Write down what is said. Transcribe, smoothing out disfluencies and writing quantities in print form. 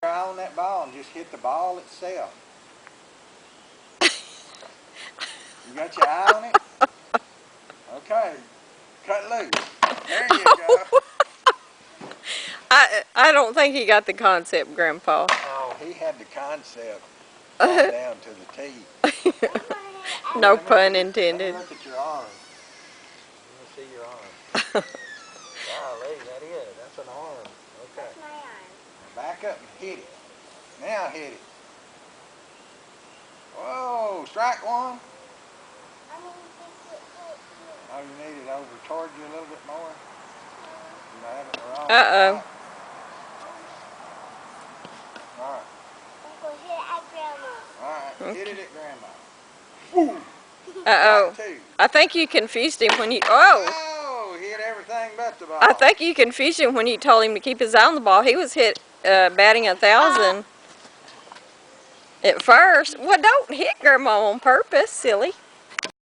your eye on that ball and just hit the ball itself. You got your eye on it? Okay. Cut loose. There you go. I don't think he got the concept, Grandpa. Oh, he had the concept down to the T. No pun intended. Let me look at your arm. Let me see your arm. Golly, that is. That's an arm. Okay. That's my arm. Now back up and hit it. Now hit it. Whoa, strike one. Oh, you need it over toward you a little bit more? You know, have it wrong. Uh-oh. All right. Uncle, hit it at Grandma. All right. Okay. Hit it at Grandma. Woo. Uh-oh. Strike two. I think you confused him when you... Oh! Oh, hit everything but the ball. I think you confused him when you told him to keep his eye on the ball. He was hit batting 1,000 at first. Well, don't hit Grandma on purpose, silly.